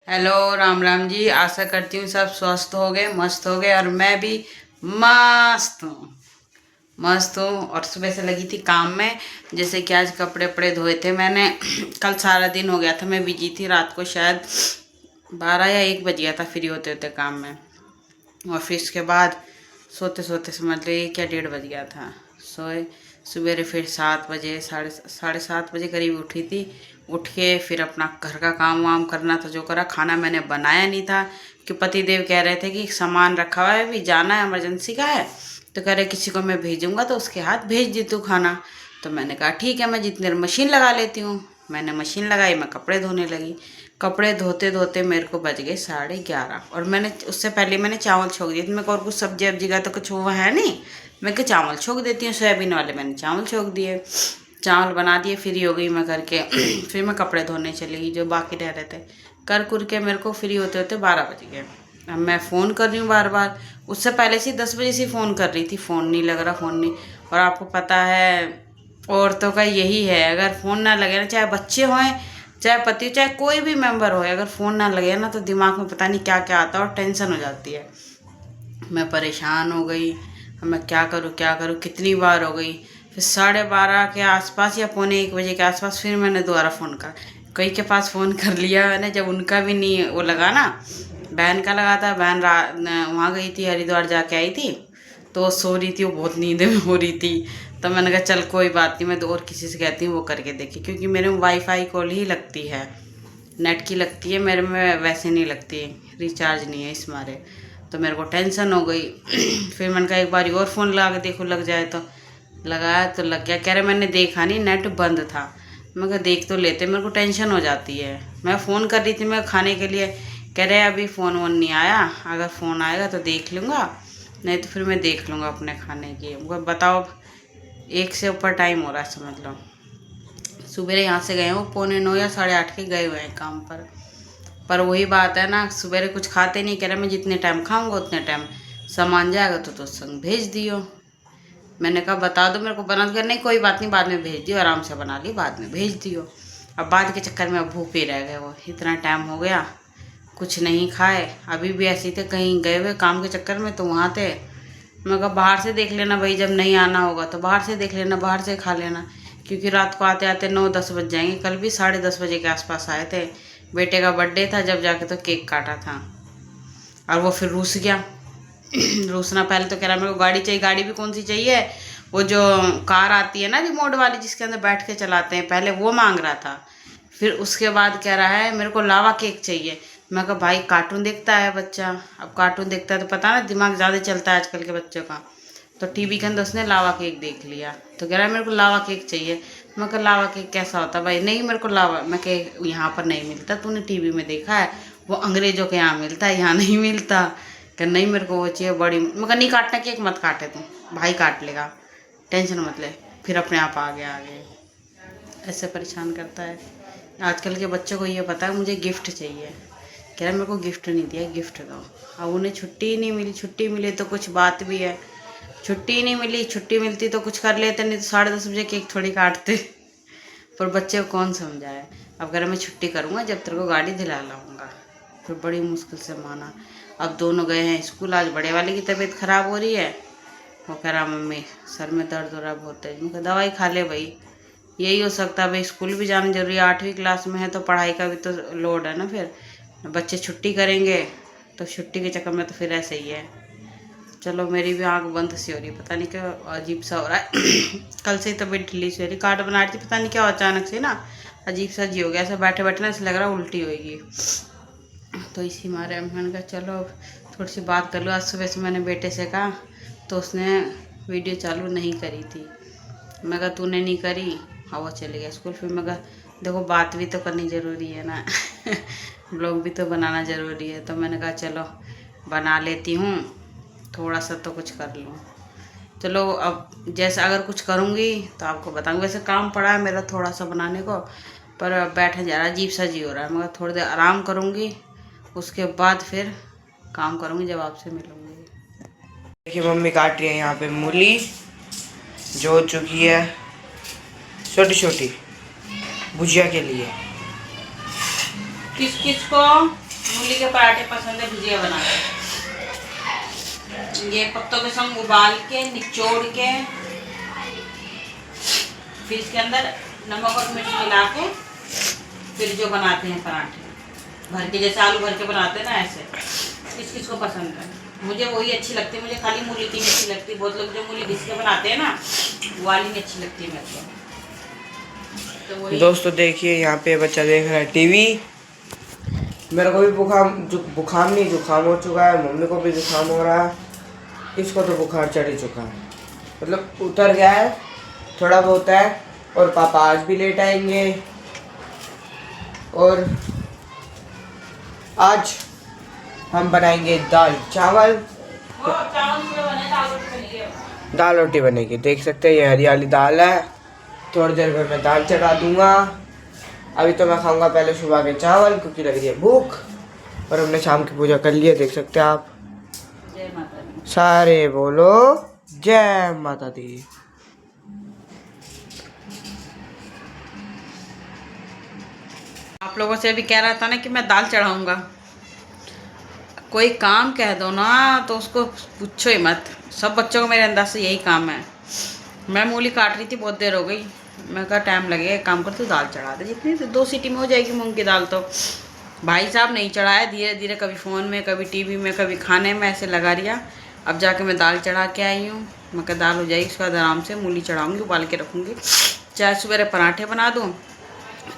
Hello, Ram Ram ji. आशा करती हूँ सब स्वस्थ हो गए, मस्त हो गए, और मैं भी मस्त हूँ। मस्त हूँ और सुबह से लगी थी काम में। जैसे कि आज कपड़े वपड़े धोए थे मैंने। कल सारा दिन हो गया था, मैं बिजी थी। रात को शायद 12 या 1 बज गया था फ्री होते होते काम में। और फिर इसके बाद सोते सोते समझ लो क्या 1:30 बज गया था। सोए सवेरे फिर 7 बजे, साढ़े 7 बजे करीब उठी थी। उठ के फिर अपना घर का काम वाम करना था जो करा। खाना मैंने बनाया नहीं था कि पतिदेव कह रहे थे कि सामान रखा हुआ है, अभी जाना है, इमरजेंसी का है। तो कह रहे किसी को मैं भेजूंगा तो उसके हाथ भेज दी तू खाना। तो मैंने कहा ठीक है, मैं जितनी देर मशीन लगा लेती हूँ। मैंने मशीन लगाई, मैं कपड़े धोने लगी। कपड़े धोते धोते मेरे को बज गए 11:30। और मैंने उससे पहले मैंने चावल छोक दिए थे। मेरे को और कुछ सब्जी वब्जी का तो कुछ वो है नहीं। मैं क्या चावल छोक देती हूँ, सोयाबीन वाले मैंने चावल छोक दिए। चावल बना दिए, फ्री हो गई मैं करके। फिर मैं कपड़े धोने चली गई जो बाकी रह रहे थे। कर कुर के मेरे को फ्री होते होते 12 बज गए। अब मैं फ़ोन कर रही हूँ बार बार। उससे पहले से 10 बजे से फ़ोन कर रही थी, फ़ोन नहीं लग रहा, फ़ोन नहीं। और आपको पता है औरतों का यही है, अगर फ़ोन ना लगे ना, चाहे बच्चे हों, चाहे पति, चाहे कोई भी मेंबर हो, अगर फ़ोन ना लगे ना तो दिमाग में पता नहीं क्या क्या आता है और टेंशन हो जाती है। मैं परेशान हो गई। अब मैं क्या करूँ क्या करूँ, कितनी बार हो गई। फिर 12:30 के आसपास या पौने 1 बजे के आसपास फिर मैंने दोबारा फ़ोन करा। कई के पास फ़ोन कर लिया मैंने, जब उनका भी नहीं वो लगा ना। बहन का लगा था। बहन वहाँ गई थी, हरिद्वार जाके आई थी। तो वो सो रही थी, वो बहुत नींद में हो रही थी। तो मैंने कहा चल कोई बात नहीं, मैं तो और किसी से कहती हूँ वो करके देखी, क्योंकि मेरे में वाईफाई कॉल ही लगती है, नेट की लगती है, मेरे में वैसे नहीं लगती, रिचार्ज नहीं है इस मारे। तो मेरे को टेंशन हो गई। फिर मैंने कहा एक बार और फ़ोन लगा के देखो लग जाए तो। लगाया तो लग गया। कह रहे मैंने देखा नहीं, नेट बंद था। मैं कहा देख तो लेते, मेरे को टेंशन हो जाती है। मैं फ़ोन कर रही थी मैं खाने के लिए। कह रहे अभी फ़ोन वोन नहीं आया, अगर फ़ोन आएगा तो देख लूँगा, नहीं तो फिर मैं देख लूँगा अपने खाने की। वो बताओ, 1 से ऊपर टाइम हो रहा है समझ लो। सुबह यहाँ से गए हो 8:45 या 8:30 के गए हुए हैं काम पर वही बात है ना, सवेरे कुछ खाते नहीं। कह रहे मैं जितने टाइम खाऊंगा उतने टाइम सामान जाएगा तो संग भेज दियो। मैंने कहा बता दो मेरे को बना कर। नहीं कोई बात नहीं, बाद में भेज दियो, आराम से बना ली, बाद में भेज दियो। अब बाद के चक्कर में अब भूखे रह गए। वो इतना टाइम हो गया कुछ नहीं खाए। अभी भी ऐसे थे, कहीं गए हुए काम के चक्कर में तो वहाँ थे। मैं कहा बाहर से देख लेना भाई, जब नहीं आना होगा तो बाहर से देख लेना, बाहर से खा लेना, क्योंकि रात को आते आते 9-10 बज जाएंगे। कल भी 10:30 बजे के आसपास आए थे। बेटे का बर्थडे था, जब जाके तो केक काटा था। और वो फिर रूस गया। रूसना, पहले तो कह रहा मेरे को गाड़ी चाहिए। गाड़ी भी कौन सी चाहिए, वो जो कार आती है ना रिमोट वाली, जिसके अंदर बैठ के चलाते हैं, पहले वो मांग रहा था। फिर उसके बाद कह रहा है मेरे को लावा केक चाहिए। मैं कहा भाई कार्टून देखता है बच्चा, अब कार्टून देखता है तो पता ना दिमाग ज़्यादा चलता है आजकल के बच्चों का। तो टीवी के अंदर उसने लावा केक देख लिया, तो कह रहा है मेरे को लावा केक चाहिए। मैं कहा लावा केक कैसा होता भाई, नहीं मेरे को लावा, मैं कह यहाँ पर नहीं मिलता, तूने टीवी में देखा है, वो अंग्रेजों के यहाँ मिलता है, यहाँ नहीं मिलता। कि नहीं मेरे को वो चाहिए बड़ी। मैं कहा नहीं काटना केक मत काटे तुम, भाई काट लेगा, टेंशन मत ले। फिर अपने आप आ गया आगे। ऐसे परेशान करता है। आजकल के बच्चों को ये पता है मुझे गिफ्ट चाहिए। कह रहा मेरे को गिफ्ट नहीं दिया, गिफ्ट दो। अब उन्हें छुट्टी ही नहीं मिली। छुट्टी मिली तो कुछ बात भी है, छुट्टी ही नहीं मिली। छुट्टी मिलती तो कुछ कर लेते, नहीं तो 10:30 बजे केक थोड़ी काटते। पर बच्चे को कौन समझाए। अब कह रहा मैं छुट्टी करूँगा जब तेरे को गाड़ी दिला लाऊंगा। फिर बड़ी मुश्किल से माना। अब दोनों गए हैं स्कूल। आज बड़े वाले की तबीयत ख़राब हो रही है। वो कह रहा मम्मी सर में दर्द हो रहा है बहुत तेज। मैं दवाई खा ले भाई, यही हो सकता है भाई। स्कूल भी जाना जरूरी है, 8वीं क्लास में है तो पढ़ाई का भी तो लोड है ना। फिर बच्चे छुट्टी करेंगे तो छुट्टी के चक्कर में तो फिर ऐसे ही है। चलो मेरी भी आंख बंद सी हो रही है, पता नहीं क्या अजीब सा हो रहा है। कल से ही तबीयत ढीली सी हो रही, कार्ड बना रही थी, पता नहीं क्या अचानक से ना अजीब सा जी हो गया। ऐसे बैठे बैठे ना ऐसे लग रहा उल्टी होगी। तो इसी मारे मैंने कहा चलो अब थोड़ी सी बात कर लो। आज सुबह से मैंने बेटे से कहा तो उसने वीडियो चालू नहीं करी थी। मैं कहा तूने नहीं करी, हाँ वो चले गया स्कूल। फिर मैं कहा देखो बात भी तो करनी ज़रूरी है ना। ब्लॉग भी तो बनाना ज़रूरी है। तो मैंने कहा चलो बना लेती हूँ, थोड़ा सा तो कुछ कर लूँ। चलो अब जैसे अगर कुछ करूँगी तो आपको बताऊँगी। वैसे काम पड़ा है मेरा थोड़ा सा बनाने को, पर बैठे जा रहा है, अजीब सा जी हो रहा है। मगर थोड़ी देर आराम करूँगी, उसके बाद फिर काम करूँगी, जब आपसे मिलूँगी। देखिए मम्मी काट रही है यहाँ पे मूली, जो हो चुकी है छोटी छोटी भुजिया के लिए। किस किस को? मूली के पराठे पसंद है भुजिया बना के। ये पत्तों के संग उबाल के निचोड़ के फिर इसके अंदर नमक और मिर्च मिला के फिर जो बनाते हैं पराठे भर के, जैसे आलू भर के बनाते हैं ना, ऐसे। किस किस को पसंद है? मुझे वही अच्छी लगती है। मुझे खाली मूली की नहीं अच्छी लगती। बहुत लोग जो मूली घिस के बनाते हैं ना, वो वाली नहीं अच्छी लगती है मेरे को। तो दोस्तों देखिए यहाँ पे बच्चा देख रहा है टीवी। मेरे को भी बुखार नहीं, जुकाम हो चुका है। मम्मी को भी जुकाम हो रहा है। इसको तो बुखार चढ़ ही चुका है, मतलब उतर गया है थोड़ा बहुत है। और पापा आज भी लेट आएंगे। और आज हम बनाएंगे दाल चावल। दाल रोटी बनेगी। देख सकते हैं ये हरियाली दाल है। थोड़ी देर में मैं दाल चढ़ा दूंगा। अभी तो मैं खाऊंगा पहले सुबह के चावल, क्योंकि लग रही है भूख। और हमने शाम की पूजा कर ली है, देख सकते हैं आप। जय माता दी। सारे बोलो जय माता दी। आप लोगों से भी कह रहा था ना कि मैं दाल चढ़ाऊंगा। कोई काम कह दो ना तो उसको पूछो ही मत। सब बच्चों को मेरे अंदाज से यही काम है। मैं मूली काट रही थी, बहुत देर हो गई। मैं कहा टाइम लगेगा, एक काम कर तू दाल चढ़ा दे। जितनी तो 2 सीटी में हो जाएगी मूंग की दाल। तो भाई साहब नहीं चढ़ाया, धीरे धीरे कभी फ़ोन में, कभी टीवी में, कभी खाने में ऐसे लगा रिया। अब जाके मैं दाल चढ़ा के आई हूँ। मैं कहा दाल हो जाएगी, उसके बाद आराम से मूली चढ़ाऊँगी, उबाल के रखूँगी। चाहे सवेरे पराठे बना दूँ,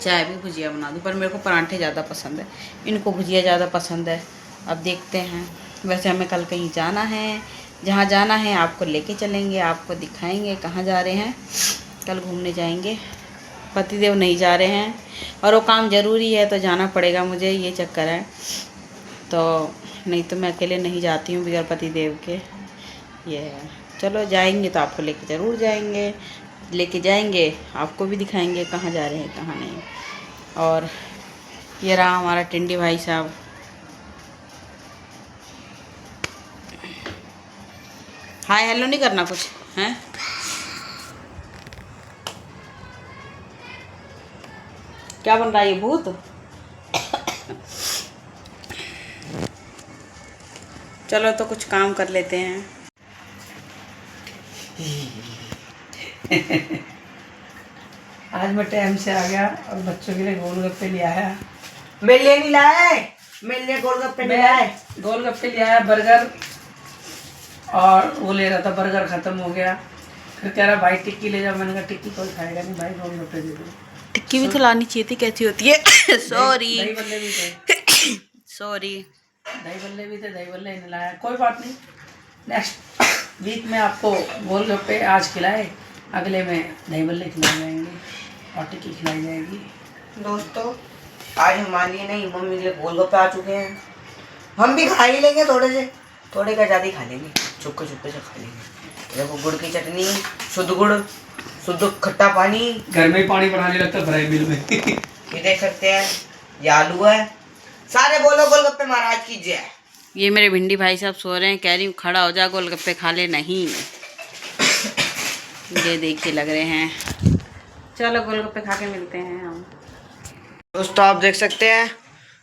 चाहे भी भुजिया बना दूँ। पर मेरे को पराठे ज़्यादा पसंद है, इनको भुजिया ज़्यादा पसंद है। अब देखते हैं। वैसे हमें कल कहीं जाना है। जहाँ जाना है आपको लेके चलेंगे, आपको दिखाएंगे कहाँ जा रहे हैं। कल घूमने जाएंगे। पतिदेव नहीं जा रहे हैं और वो काम ज़रूरी है तो जाना पड़ेगा मुझे, ये चक्कर है। तो नहीं तो मैं अकेले नहीं जाती हूँ बगैर पतिदेव के। ये है, चलो जाएंगे तो आपको लेके ज़रूर जाएंगे। लेके जाएंगे, आपको भी दिखाएंगे कहाँ जा रहे हैं कहाँ नहीं। और ये रहा हमारा टिंडी भाई साहब। हाय हेलो नहीं करना कुछ हैं? क्या बन रहा है ये भूत? चलो तो कुछ काम कर लेते हैं। आज मैं टाइम से आ गया और बच्चों के लिए गोलगप्पे ले आया। मेरे लिए नहीं लाए, मेरे लिए गोलगप्पे नहीं लाए। गोलगप्पे ले आया, बर्गर, और वो ले रहा था, बर्गर खत्म हो गया। फिर कह रहा भाई टिक्की ले जाओ। मैंने कहा टिक्की कोई खाएगा नहीं भाई, गोलगप्पे दे दो। टिक्की भी तो लानी चाहिए थी, कैसी होती है? सॉरी दही बल्ले भी थे, सॉरी। दही बल्ले भी थे, दही बल्ले नहीं लाया। कोई बात नहीं, नेक्स्ट वीक में आपको गोलगप्पे आज खिलाए, अगले में दही बल्ले खिलाए जाएंगे और टिक्की खिलाई जाएगी। दोस्तों आज हमारे लिए नहीं, मम्मी के लिए गोलगप्पे आ चुके हैं। हम भी खा ही लेंगे, थोड़े का ज़्यादा ही खा लेंगे, चुपके से खा लेंगे। देखो गुड़ की चटनी, शुद्ध गुड़, शुद्ध खट्टा पानी। घर में ही पानी बनाने लगता है फ्राई बिल में। ये देख सकते हैं, ये आलू है। सारे बोलो गोलगप्पे महाराज की जय। ये मेरे भिंडी भाई साहब सो रहे हैं। कह रही हूँ खड़ा हो जा, गोलगप्पे खा ले। नहीं, ये देख के लग रहे हैं। चलो गोलगप्पे खा के मिलते हैं हम। दोस्तों आप देख सकते हैं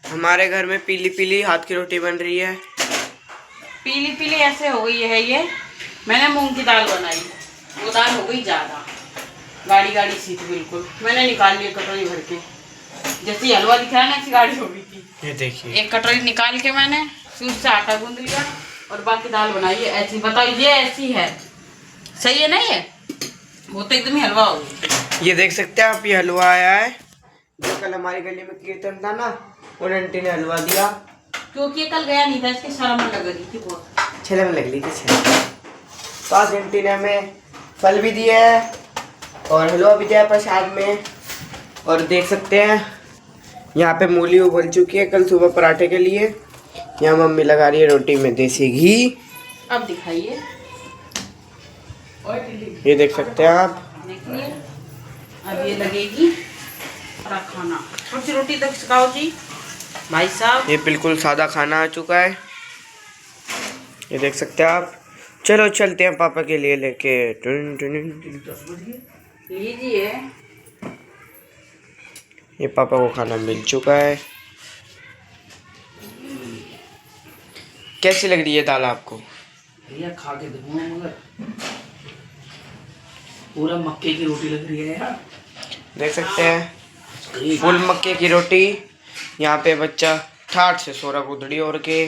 हमारे घर में पीली पीली हाथ की रोटी बन रही है। पीली पीली ऐसे हो गई है ये। मैंने मूंग की दाल बनाई, वो दाल हो गई ज़्यादा, गाढ़ी गाढ़ी सी थी बिल्कुल। मैंने निकाल लिया कटोरी भर के, जैसे ही हलवा दिख रहा है ना, ऐसी गाढ़ी हो गई थी। ये देखिए, एक कटोरी निकाल के मैंने फिर उससे आटा गूंद लिया और बाकी दाल बनाई है ऐसी। बताओ ये ऐसी है, सही है ना? ये वो तो एकदम ही हलवा हो गई। ये देख सकते हैं आप, ये हलवा आया है जो कल हमारी गली में कीर्तन था ना, उन आंटी ने हलवा दिया। क्योंकि ये कल गया नहीं था, इसके शर्म लग रही थी बहुत। छलंग लग ली थी। तो आज आंटी ने हमें फल भी दिया है और हलवा भी दिया है प्रसाद में। और देख सकते हैं यहाँ पे मूली उबल चुकी है कल सुबह पराठे के लिए। यहाँ मम्मी लगा रही है रोटी में देसी घी। अब दिखाइए, ये देख सकते हैं आप, देखिए अब ये लगेगी खाना। थोड़ी सी रोटी तक सिखाओ जी भाई साहब। ये बिल्कुल सादा खाना आ चुका है, ये देख सकते हैं आप। चलो चलते हैं पापा के लिए लेके। लीजिए, ये पापा को खाना मिल चुका है। कैसी लग रही है दाल आपको? भैया खा के देखूंगा, मगर पूरा मक्के की रोटी लग रही है यार। देख सकते हैं फुल मक्के की रोटी। यहाँ पे बच्चा ठाठ से सो रहा गुदड़ी ओढ़ के।